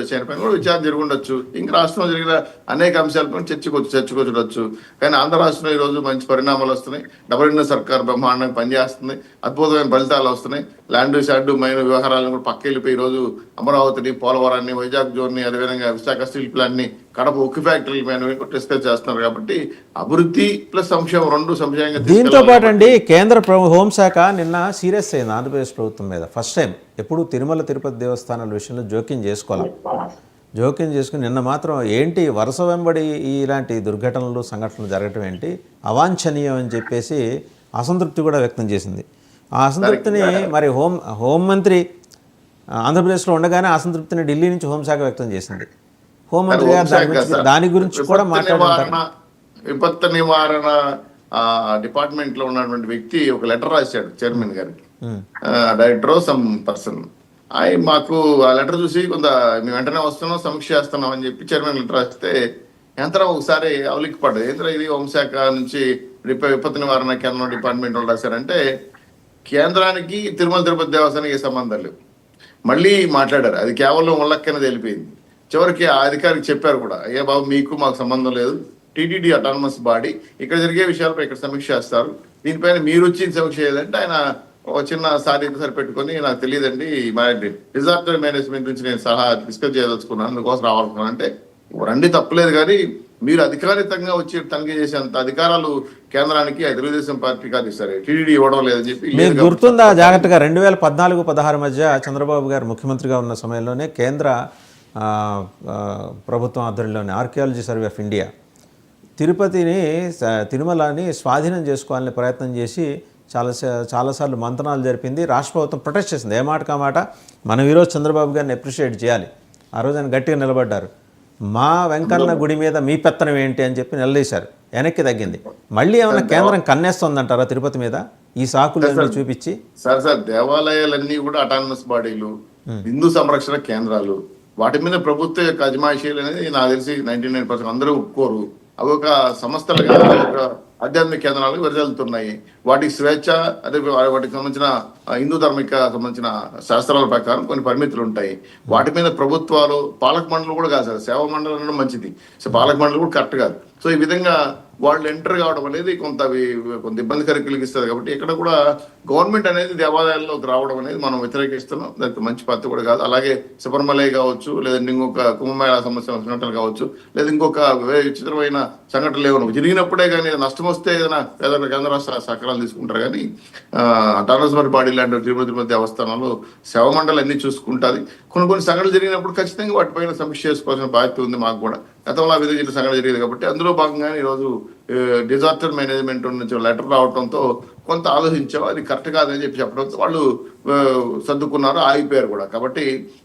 చనిపోయిన కూడా విచారణ జరుగుండొచ్చు. ఇంకా రాష్ట్రంలో జరిగిన అనేక అంశాలపై చర్చకొచ్చవచ్చు. కానీ ఆంధ్ర రాష్ట్రంలో ఈ రోజు మంచి పరిణామాలు వస్తున్నాయి. డబుల్ ఇంజిన్ సర్కార్ బ్రహ్మాండంగా పనిచేస్తుంది. అద్భుతమైన ఫలితాలు వస్తున్నాయి. ల్యాండ్ షార్డు మైన వ్యవహారాలను కూడా పక్కెళ్ళిపోయి ఈ రోజు అమరావతిని, పోలవరాన్ని, వైజాగ్ జోన్ ని, అదేవిధంగా విశాఖ స్టీల్ ప్లాంట్ ని, కడప ఉక్కు ఫ్యాక్టరీల పైన డిస్కస్ చేస్తున్నారు. కాబట్టి అభివృద్ధి ప్లస్ సంక్షేమం రెండు సంశయంగా దీంతో పాటు అండి కేంద్ర హోంశాఖ నిన్న సీరియస్ అయింది ఆంధ్రప్రదేశ్ ప్రభుత్వం మీద. ఫస్ట్ టైం ఎప్పుడు తిరుమల తిరుపతి దేవస్థానాల విషయంలో జోక్యం చేసుకుని నిన్న మాత్రం ఏంటి వరుస వెంబడి ఇలాంటి దుర్ఘటనలు సంఘటనలు జరగటం ఏంటి అవాంఛనీయం అని చెప్పేసి అసంతృప్తి కూడా వ్యక్తం చేసింది. ఆ అసంతృప్తిని మరి హోంమంత్రి ఆంధ్రప్రదేశ్లో ఉండగానే అసంతృప్తిని ఢిల్లీ నుంచి హోంశాఖ వ్యక్తం చేసింది. హోంమంత్రి గారు దాని గురించి కూడా మాట్లాడారు. విపత్తు నివారణ డిపార్ట్మెంట్ లో ఉన్నటువంటి వ్యక్తి ఒక లెటర్ రాశాడు చైర్మన్ గారికి, డైరెక్టర్ సమ్ పర్సన్. మాకు ఆ లెటర్ చూసి కొంత మేము వెంటనే వస్తున్నాం, సమీక్ష చేస్తున్నాం అని చెప్పి చైర్మన్ లెటర్ రాస్తే యంత్రం ఒకసారి అవలికి పడ్డది. యంత్రం ఇది హోంశాఖ నుంచి విపత్తు నివారణ కేంద్రం డిపార్ట్మెంట్ వాళ్ళు రాశారంటే కేంద్రానికి తిరుమల తిరుపతి దేవస్థానానికి ఏ సంబంధం లేవు. మళ్ళీ మాట్లాడారు, అది కేవలం ఉల్లక్కనే తెలిపింది. చివరికి ఆ అధికారికి చెప్పారు కూడా, అయ్యా బాబు మీకు మాకు సంబంధం లేదు, టీటీడీ అటానమస్ బాడీ, ఇక్కడ జరిగే విషయాలపై ఇక్కడ సమీక్ష చేస్తారు, దీనిపైన మీరు వచ్చి సమీక్ష చేయాలంటే ఆయన ఒక చిన్న సారీతో సరిపెట్టుకొని నాకు తెలియదండి డిజాస్టర్ మేనేజ్మెంట్ నుంచి నేను సలహా డిస్కస్ చేయదలుచుకున్నాను, అందుకోసం రావాలనుకున్నాను అంటే రండి తప్పలేదు. కానీ మీరు అధికారితంగా వచ్చి తనిఖీ చేసేంత అధికారాలు కేంద్రానికి తెలుగుదేశం పార్టీ కాదు సరే టీడీడీ ఇవ్వడం లేదని చెప్పి మీకు గుర్తుందా జాగ్రత్తగా 2014-16 మధ్య చంద్రబాబు గారు ముఖ్యమంత్రిగా ఉన్న సమయంలోనే కేంద్ర ప్రభుత్వం ఆధ్వర్యంలోని ఆర్కియాలజీ సర్వే ఆఫ్ ఇండియా తిరుమలని స్వాధీనం చేసుకోవాలని ప్రయత్నం చేసి చాలాసార్లు మంతనాలు జరిపింది. రాష్ట్ర ప్రభుత్వం ప్రొటెస్ట్ చేసింది. ఏ మాట కామాట మనం ఈరోజు చంద్రబాబు గారిని అప్రిషియేట్ చేయాలి. ఆ రోజు ఆయన గట్టిగా నిలబడ్డారు. మా వెంకన్న గుడి మీద మీ పెత్తనం ఏంటి అని చెప్పి నిలదీశారు. వెనక్కి తగ్గింది. మళ్ళీ ఏమైనా కేంద్రం కన్నేస్తుందంటారా తిరుపతి మీద ఈ సాకులు చూపించి? సార్ దేవాలయాలన్నీ కూడా అటానమస్ బాడీలు, హిందూ సంరక్షణ కేంద్రాలు, వాటి మీద ప్రభుత్వ యొక్క అజమాయిషీలు అనేది నాకు తెలిసి 99% అందరూ ఒప్పుకోరు. అవి ఒక సంస్థలుగా ఒక ఆధ్యాత్మిక కేంద్రాలకు వెదజల్లుతున్నాయి. వాటికి స్వేచ్ఛ, అదే వాటికి సంబంధించిన హిందూ ధార్మిక సంబంధించిన శాస్త్రాల ప్రకారం కొన్ని పరిమితులు ఉంటాయి. వాటి మీద ప్రభుత్వాలు, పాలక మండలి కూడా కాదు సార్, సేవా మండలి అనడం మంచిది, సో పాలక మండలి కూడా కరెక్ట్ కాదు. సో ఈ విధంగా వాళ్ళు ఎంటర్ కావడం అనేది కొంత ఇబ్బందికర కలిగిస్తుంది. కాబట్టి ఇక్కడ కూడా గవర్నమెంట్ అనేది దేవాలయాల్లోకి రావడం అనేది మనం వ్యతిరేకిస్తున్నాం. దానికి మంచి పద్ధతి కూడా కాదు. అలాగే శబరిమలై కావచ్చు, లేదంటే ఇంకొక కుంభమేళా సంఘటనలు కావచ్చు, లేదా ఇంకొక విచిత్రమైన సంఘటనలు ఏమైనా జరిగినప్పుడే కానీ నష్టం వస్తే ఏదైనా కేంద్ర రాష్ట్ర సహకారాలు తీసుకుంటారు. కానీ అటానమస్ బాడీ లాంటి తిరుపతి దేవస్థానాలు సేవ మండలి అన్ని చూసుకుంటుంది. కొన్ని సంఘటనలు జరిగినప్పుడు ఖచ్చితంగా వాటిపైన సమీక్ష చేసుకోవాల్సిన బాధ్యత ఉంది మాకు కూడా. గతంలో విధంగా సంఘటన జరిగింది కాబట్టి అందులో భాగంగానే ఈరోజు డిజాస్టర్ మేనేజ్మెంట్ నుంచి లెటర్ రావడంతో కొంత ఆలోచించాం, అది కరెక్ట్ కాదని చెప్పడంతో వాళ్ళు సర్దుకున్నారు, ఆగిపోయారు కూడా. కాబట్టి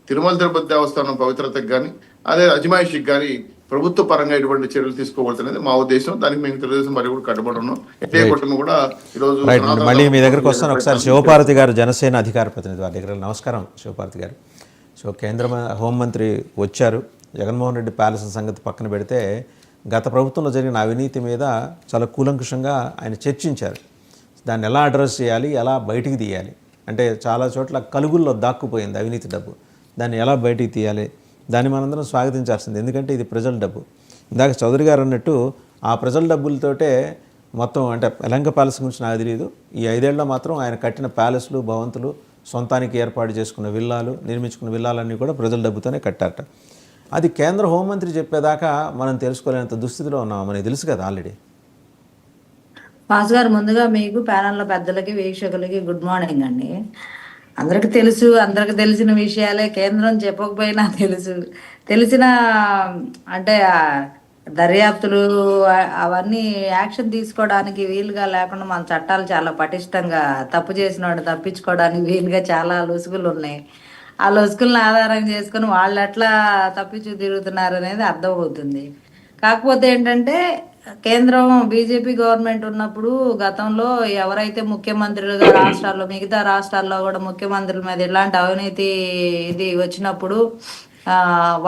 తిరుమల తిరుపతి దేవస్థానం పవిత్రతకు కానీ అదే అజమాయిషికి కానీ ప్రభుత్వ పరంగా ఎటువంటి చర్యలు తీసుకోవాల్సినది మా ఉద్దేశం. దానికి మేము తెలుగుదేశం మరి కూడా కట్టుబడి ఉన్నాం. ఎన్డీఏ కూటమి కూడా ఈరోజు మళ్ళీ మీ దగ్గరకు వస్తాను. ఒకసారి శివపార్వతి గారు జనసేన అధికార ప్రతినిధి వారి దగ్గర. నమస్కారం శివపార్వతి గారు. సో కేంద్ర హోంమంత్రి వచ్చారు. జగన్మోహన్ రెడ్డి ప్యాలెస్ సంగతి పక్కన పెడితే గత ప్రభుత్వంలో జరిగిన అవినీతి మీద చాలా కూలంకుషంగా ఆయన చర్చించారు. దాన్ని ఎలా అడ్రస్ చేయాలి, ఎలా బయటికి తీయాలి, అంటే చాలా చోట్ల కలుగుల్లో దాక్కుపోయింది అవినీతి డబ్బు, దాన్ని ఎలా బయటికి తీయాలి, దాన్ని మనందరం స్వాగతించాల్సింది. ఎందుకంటే ఇది ప్రజల డబ్బు. ఇందాక చౌదరి గారు అన్నట్టు ఆ ప్రజల డబ్బులతోటే మొత్తం, అంటే యలంక ప్యాలెస్ గురించి నాకు తెలియదు, ఈ 5 ఏళ్ళలో మాత్రం ఆయన కట్టిన ప్యాలెస్లు, భవంతులు, సొంతానికి ఏర్పాటు చేసుకున్న విల్లాలు, నిర్మించుకున్న విల్లాలన్నీ కూడా ప్రజల డబ్బుతోనే కట్టారట. అది కేంద్ర హోంమంత్రి చెప్పేదాకా మనం తెలుసుకోలేనంత దుస్థితిలో ఉన్నాం. మనకి తెలుసు కదా ఆల్రెడీ. పాస్ గారు, ముందుగా మీకు ప్యానల్లో పెద్దలకి, వీక్షకులకి గుడ్ మార్నింగ్ అండి. అందరికి తెలుసు, అందరికి తెలిసిన విషయాలే, కేంద్రం చెప్పకపోయినా తెలిసిన అంటే దర్యాప్తులు అవన్నీ యాక్షన్ తీసుకోవడానికి వీలుగా లేకుండా మన చట్టాలు చాలా పటిష్టంగా తప్పు చేసిన వాడిని తప్పించుకోవడానికి వీలుగా చాలా లొసుగులు ఉన్నాయి. ఆ లొసుగులను ఆధారం చేసుకుని వాళ్ళు ఎట్లా తప్పించు తిరుగుతున్నారు అనేది అర్థమవుతుంది. కాకపోతే ఏంటంటే కేంద్రం బీజేపీ గవర్నమెంట్ ఉన్నప్పుడు గతంలో ఎవరైతే ముఖ్యమంత్రులుగా రాష్ట్రాల్లో, మిగతా రాష్ట్రాల్లో కూడా ముఖ్యమంత్రుల మీద ఇలాంటి అవినీతి ఇది వచ్చినప్పుడు